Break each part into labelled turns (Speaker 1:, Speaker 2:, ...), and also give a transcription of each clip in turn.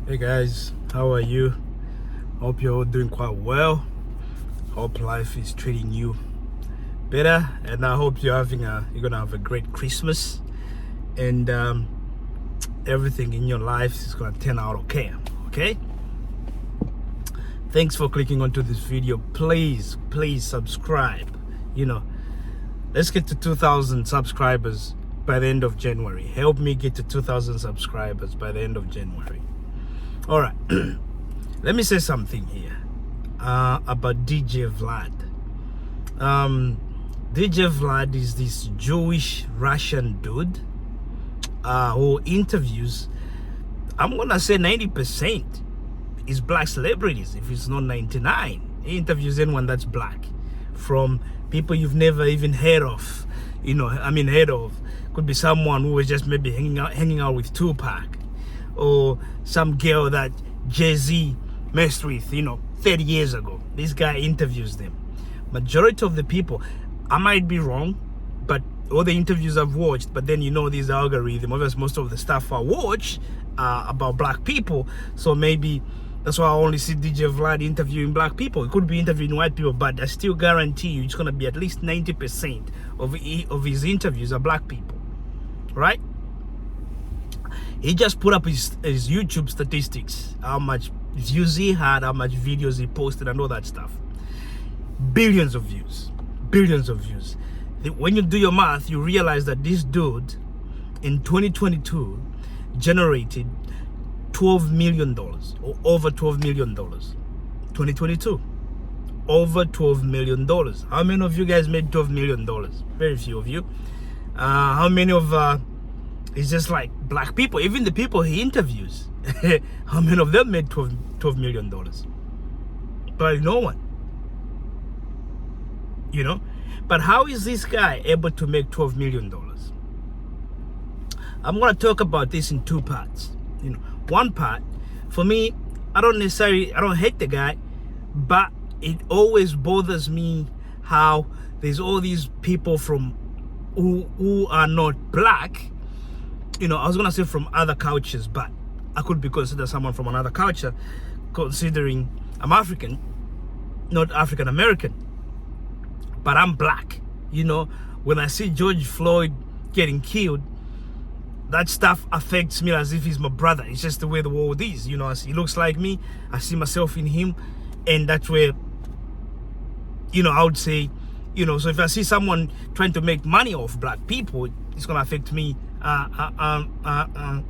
Speaker 1: Hey guys, how are you? Hope you're all doing quite well. Hope life is treating you better, and I hope you're gonna have a great Christmas, and everything in your life is gonna turn out okay. Okay. Thanks for clicking onto this video. Please subscribe. Let's get to 2,000 subscribers by the end of January. Help me get to 2,000 subscribers by the end of January. All right. Let me say something here about DJ Vlad. DJ Vlad is this Jewish Russian dude who interviews, I'm gonna say 90% is black celebrities, if it's not 99. He interviews anyone that's black, from people you've never even heard of. Heard of. Could be someone who was just maybe hanging out with Tupac, or some girl that Jay-Z messed with, 30 years ago. This guy interviews them. Majority of the people, I might be wrong, but all the interviews I've watched, but then these algorithm, obviously most of the stuff I watch about black people, so maybe that's why I only see DJ Vlad interviewing black people. It could be interviewing white people, but I still guarantee you it's going to be at least 90% of his interviews are black people, right? He just put up his YouTube statistics, how much views he had, how much videos he posted, and all that stuff. Billions of views. When you do your math, you realize that this dude in 2022 generated $12 million, or over $12 million. 2022, over $12 million. How many of you guys made $12 million? Very few of you. How many of it's just like black people, even the people he interviews, how many of them made $12 million? But no one. But how is this guy able to make $12 million? I'm going to talk about this in two parts. One part, for me, I don't hate the guy, but it always bothers me how there's all these people from who are not black. I was gonna say from other cultures, but I could be considered someone from another culture, considering I'm African, not African American, but I'm black. When I see George Floyd getting killed, that stuff affects me as if he's my brother. It's just the way the world is. He looks like me. I see myself in him, and that's where, I would say, so if I see someone trying to make money off black people, it's gonna affect me a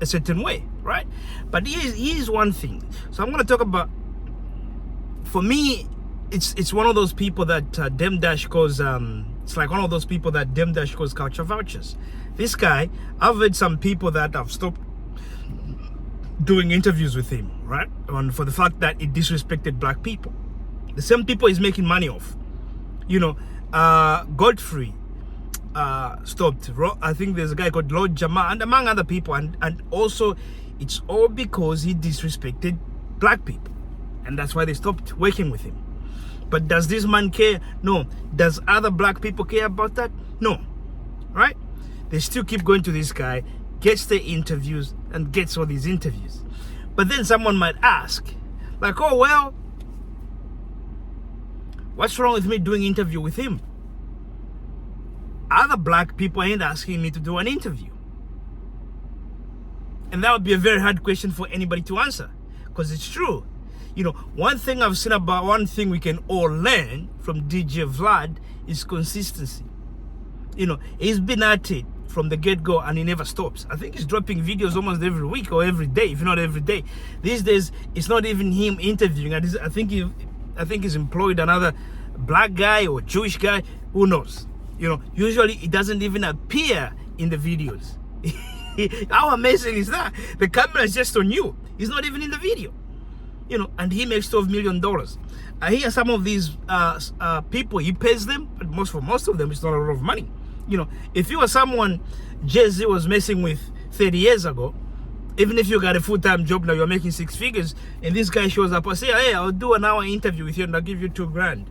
Speaker 1: certain way, right? But here's one thing. So I'm gonna talk about, for me, it's one of those people that Dem Dash calls it's like one of those people that Dem Dash calls culture vultures. This guy, I've heard some people that have stopped doing interviews with him, right? For the fact that he disrespected black people. The same people he's making money off. Godfrey stopped. I think there's a guy called Lord Jama, and among other people, and also it's all because he disrespected black people, and that's why they stopped working with him. But does this man care? No. Does other black people care about that? No. Right? They still keep going to this guy, gets the interviews, and gets all these interviews. But then someone might ask, like, oh well, what's wrong with me doing interview with him? Other black people ain't asking me to do an interview. And that would be a very hard question for anybody to answer, because it's true. One thing we can all learn from DJ Vlad is consistency. He's been at it from the get-go, and he never stops. I think he's dropping videos almost every week or every day, if not every day. These days, it's not even him interviewing. I think he's employed another black guy or Jewish guy. Who knows? Usually it doesn't even appear in the videos. How amazing is that? The camera is just on you. He's not even in the video. And he makes $12 million. I hear some of these people, he pays them, but for most of them, it's not a lot of money. If you were someone Jay-Z was messing with 30 years ago, even if you got a full-time job now, you're making 6 figures, and this guy shows up and say, hey, I'll do an hour interview with you and I'll give you $2,000.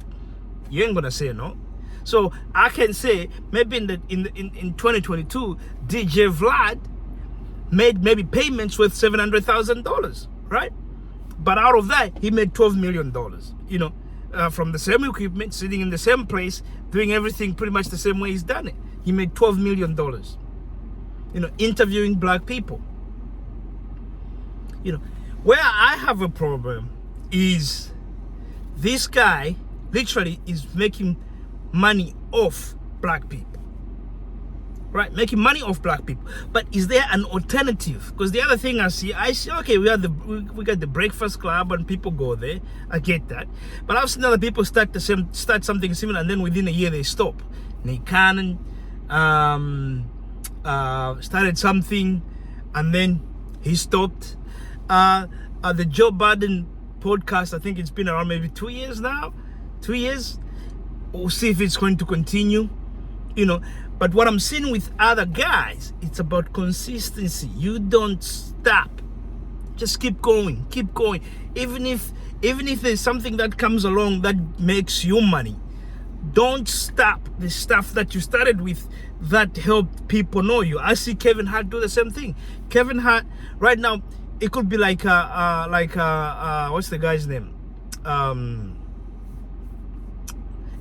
Speaker 1: You ain't gonna say no. So I can say maybe in 2022, DJ Vlad made maybe payments worth $700,000, right? But out of that, he made $12 million, from the same equipment, sitting in the same place, doing everything pretty much the same way he's done it. He made $12 million, interviewing black people. Where I have a problem is this guy literally is making money off black people. Right, making money off black people. But is there an alternative? Because the other thing I see, okay, we got the Breakfast Club and people go there. I get that. But I've seen other people start something similar, and then within a year they stop. Nick Cannon started something, and then he stopped. The Joe Biden podcast, I think it's been around maybe 2 years now. 2 years. We'll see if it's going to continue. But what I'm seeing with other guys, it's about consistency. You don't stop. Just keep going. Even if there's something that comes along that makes you money, don't stop the stuff that you started with that helped people know you. I see Kevin Hart do the same thing. Kevin Hart right now, it could be like what's the guy's name?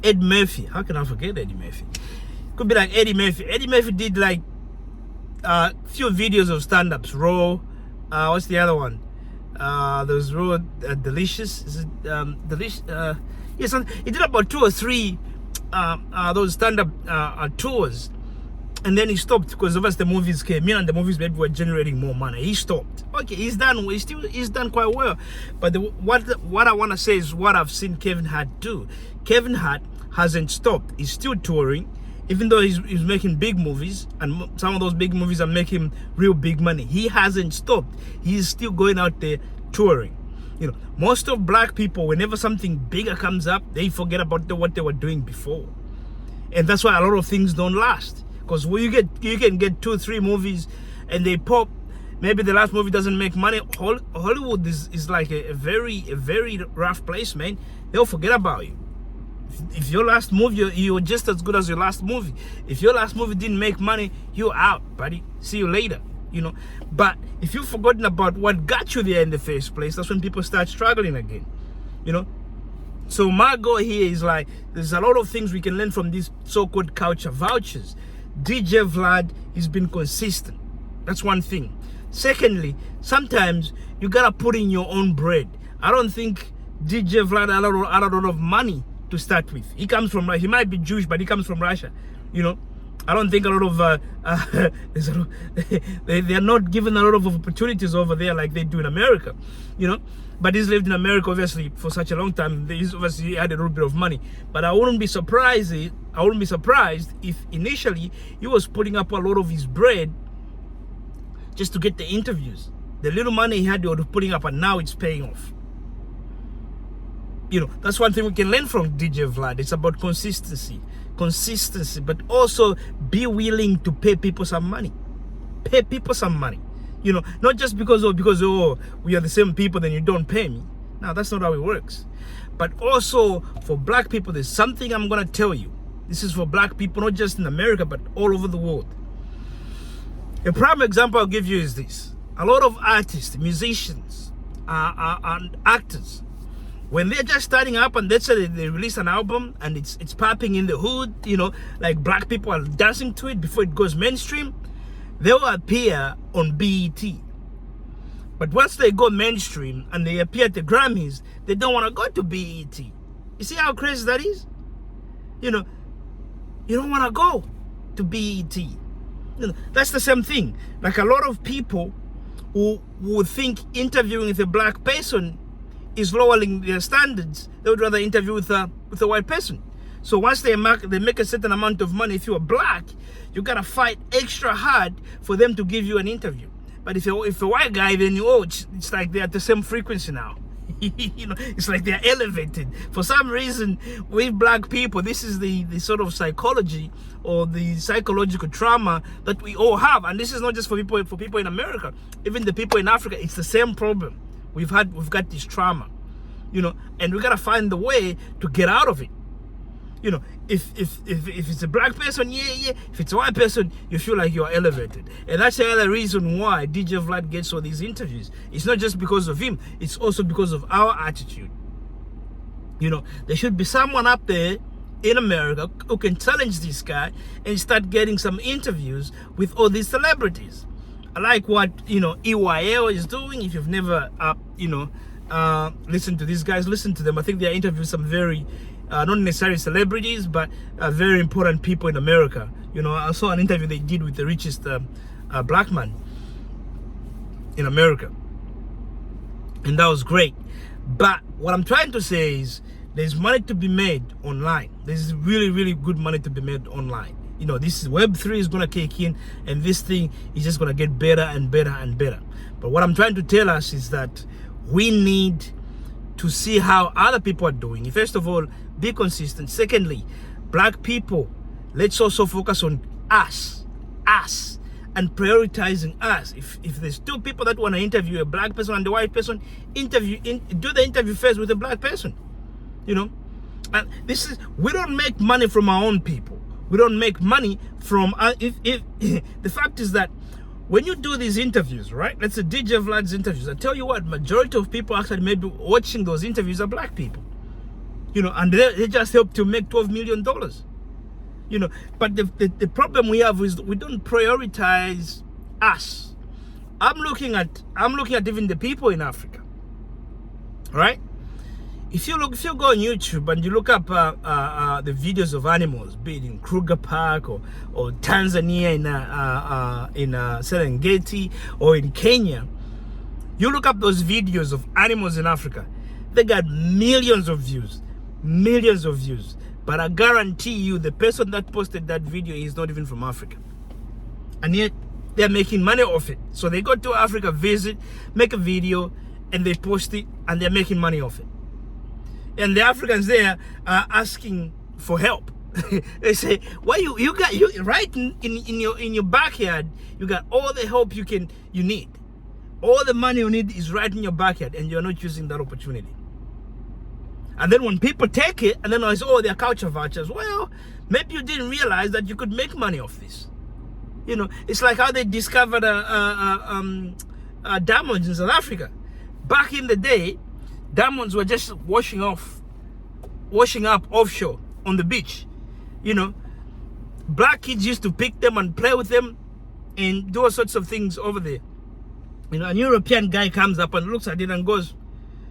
Speaker 1: Ed Murphy. How can I forget Eddie Murphy? Could be like Eddie Murphy. Eddie Murphy did like few videos of stand-ups. Raw. What's the other one? There's Raw Delicious. Is it Delicious? Yes, he did about 2 or 3 those stand-up tours, and then he stopped because of us the movies came in and the movies maybe were generating more money. He stopped. Okay, he's done. He's done quite well. But what I want to say is what I've seen Kevin Hart do. Kevin Hart hasn't stopped. He's still touring. Even though he's making big movies, and some of those big movies are making real big money, he hasn't stopped. He's still going out there touring. Most of black people, whenever something bigger comes up, they forget about what they were doing before. And that's why a lot of things don't last. Because when you can get 2 or 3 movies and they pop, maybe the last movie doesn't make money. Hollywood is like a very rough place, man. They'll forget about you. If your last movie, you're just as good as your last movie. If your last movie didn't make money, you're out, buddy. See you later, But if you've forgotten about what got you there in the first place, that's when people start struggling again, So my goal here is like, there's a lot of things we can learn from these so-called culture vultures. DJ Vlad has been consistent. That's one thing. Secondly, sometimes you gotta put in your own bread. I don't think DJ Vlad had a lot of money to start with. He comes from, he might be Jewish, but he comes from Russia. I don't think a lot of they are not given a lot of opportunities over there like they do in America. But he's lived in America obviously for such a long time. He's obviously had a little bit of money. But I wouldn't be surprised if initially he was putting up a lot of his bread just to get the interviews. The little money he had, he was putting up, and now it's paying off. That's one thing we can learn from DJ Vlad. It's about consistency, but also be willing to pay people some money. Pay people some money. Not just because we are the same people, then you don't pay me. No, that's not how it works. But also for black people, there's something I'm gonna tell you. This is for black people, not just in America, but all over the world. A prime example I'll give you is this. A lot of artists, musicians, and actors, when they're just starting up and let's say they release an album and it's popping in the hood, like black people are dancing to it before it goes mainstream, they'll appear on BET. But once they go mainstream and they appear at the Grammys, they don't want to go to BET. You see how crazy that is? You don't want to go to BET. That's the same thing. Like a lot of people who think interviewing with a black person is lowering their standards, they would rather interview with a white person. So once they make a certain amount of money, if you're black, you gotta fight extra hard for them to give you an interview. But if a white guy, then it's like they're at the same frequency now. It's like they're elevated. For some reason, with black people, this is the sort of psychology or the psychological trauma that we all have. And this is not just for people in America. Even the people in Africa, it's the same problem. We've got this trauma, and we gotta find the way to get out of it. You know, if it's a black person, yeah. If it's a white person, you feel like you're elevated. And that's the other reason why DJ Vlad gets all these interviews. It's not just because of him, it's also because of our attitude. You know, there should be someone up there in America who can challenge this guy and start getting some interviews with all these celebrities. I like what, you know, EYL is doing. If you've never, listened to these guys, listen to them. I think they are interviewing some very, not necessarily celebrities, but very important people in America. You know, I saw an interview they did with the richest black man in America. And that was great. But what I'm trying to say is there's money to be made online. There's really, really good money to be made online. You know, this Web3 is going to kick in, and this thing is just going to get better and better and better. But what I'm trying to tell us is that we need to see how other people are doing. First of all, be consistent. Secondly, black people, let's also focus on us, and prioritizing us. If there's two people that want to interview, a black person and a white person, do the interview first with a black person. You know, and we don't make money from our own people. We don't make money from the fact is that when you do these interviews, right? Let's say DJ Vlad's interviews. I tell you what, majority of people actually maybe watching those interviews are black people. You know, and they just help to make $12 million. You know, but the problem we have is we don't prioritize us. I'm looking at even the people in Africa, right? If you go on YouTube and you look up the videos of animals, be it in Kruger Park or Tanzania in Serengeti or in Kenya, you look up those videos of animals in Africa, they got millions of views. But I guarantee you the person that posted that video is not even from Africa. And yet they're making money off it. So they go to Africa, visit, make a video, and they post it, and they're making money off it. And the Africans there are asking for help. They say, "Why you right in your backyard? You got all the help you need. All the money you need is right in your backyard, and you're not using that opportunity." And then when people take it, and then I say, "Oh, they're culture vouchers." Well, maybe you didn't realize that you could make money off this. You know, it's like how they discovered diamonds in South Africa. Back in the day, diamonds were just washing up offshore on the beach. You know, black kids used to pick them and play with them and do all sorts of things over there. You know, an European guy comes up and looks at it and goes,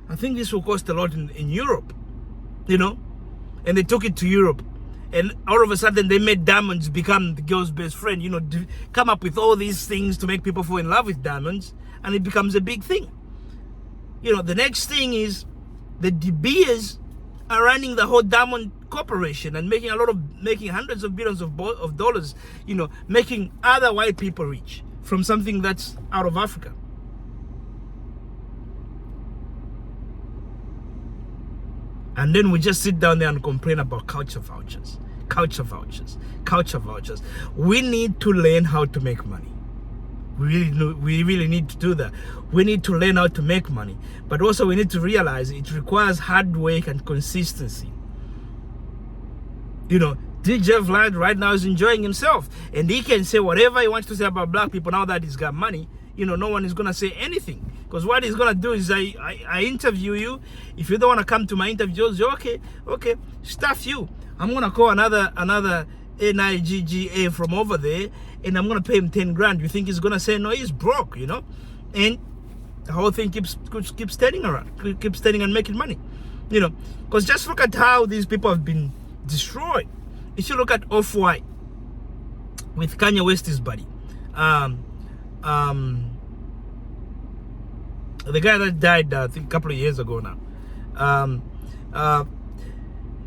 Speaker 1: "I think this will cost a lot in Europe." You know, and they took it to Europe, and all of a sudden they made diamonds become the girl's best friend. You know, come up with all these things to make people fall in love with diamonds, and it becomes a big thing. You know, the next thing is the De Beers are running the whole diamond corporation and making hundreds of billions of dollars, you know, making other white people rich from something that's out of Africa. And then we just sit down there and complain about culture vouchers. We need to learn how to make money. We really need to do that. We need to learn how to make money. But also we need to realize it requires hard work and consistency. You know, DJ Vlad right now is enjoying himself. And he can say whatever he wants to say about black people now that he's got money. You know, no one is going to say anything. Because what he's going to do is I interview you. If you don't want to come to my interviews, okay, stuff you. I'm going to call another NIGGA from over there, and I'm going to pay him 10 grand. You think he's going to say no? He's broke, you know? And the whole thing keeps turning around, keeps turning and making money, you know? Because just look at how these people have been destroyed. If you look at Off-White with Kanye West's buddy, the guy that died, I think, a couple of years ago now.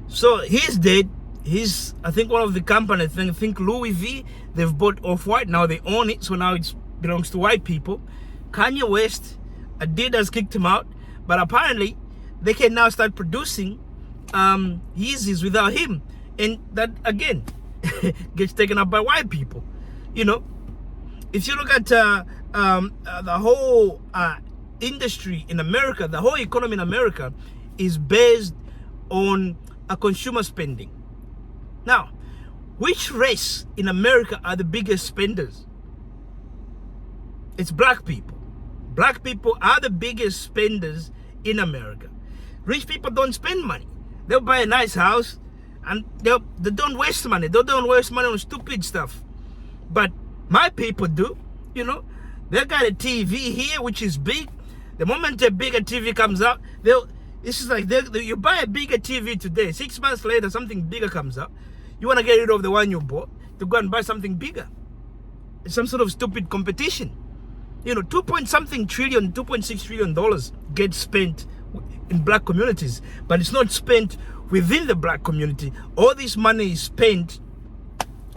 Speaker 1: So he's dead. He's, I think, one of the companies, I think Louis V, they've bought Off-White. Now they own it, so now it belongs to white people. Kanye West, Adidas kicked him out, but apparently they can now start producing Yeezys without him. And that, again, gets taken up by white people. You know, if you look at the whole industry in America, the whole economy in America is based on a consumer spending. Now, which race in America are the biggest spenders? It's black people. Black people are the biggest spenders in America. Rich people don't spend money. They'll buy a nice house and they don't waste money. They don't waste money on stupid stuff. But my people do, you know. They got a TV here, which is big. The moment a bigger TV comes out, it's just like you buy a bigger TV today. 6 months later, something bigger comes up. You want to get rid of the one you bought to go and buy something bigger. It's some sort of stupid competition. You know, 2.something trillion, $2.6 trillion gets spent in black communities, but it's not spent within the black community. All this money is spent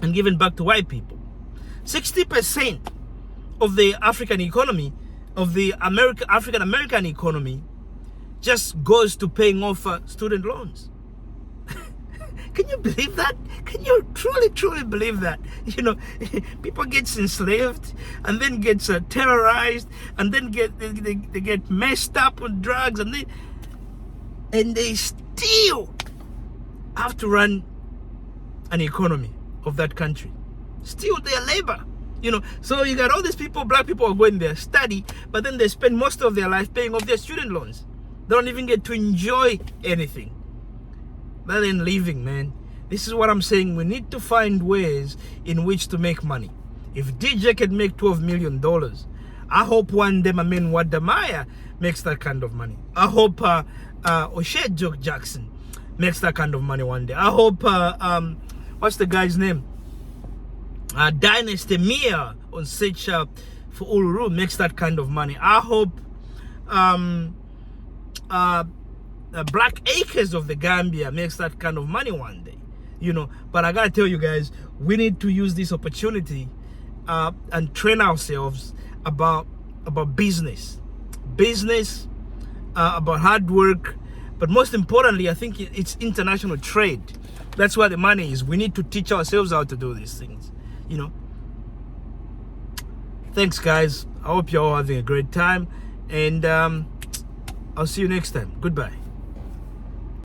Speaker 1: and given back to white people. 60% of the African economy, of the African American economy, just goes to paying off student loans. Can you believe that? Can you truly believe that? You know, people get enslaved and then gets terrorized and then they get messed up with drugs and they still have to run an economy of that country. Still their labor. You know, so you got all these people, black people are going there, study, but then they spend most of their life paying off their student loans. They don't even get to enjoy anything. That ain't living, man. This is what I'm saying. We need to find ways in which to make money. If DJ can make $12 million, I hope one day my man Wadamaya makes that kind of money. I hope O'Shea Joke Jackson makes that kind of money one day. I hope what's the guy's name? Dynasty Mia on Search for Uluru makes that kind of money. I hope Black Acres of the Gambia makes that kind of money one day, you know. But I gotta tell you guys, we need to use this opportunity and train ourselves about business, about hard work, but most importantly, I think it's international trade. That's where the money is. We need to teach ourselves how to do these things, you know. Thanks, guys. I hope you're all having a great time, and I'll see you next time. Goodbye.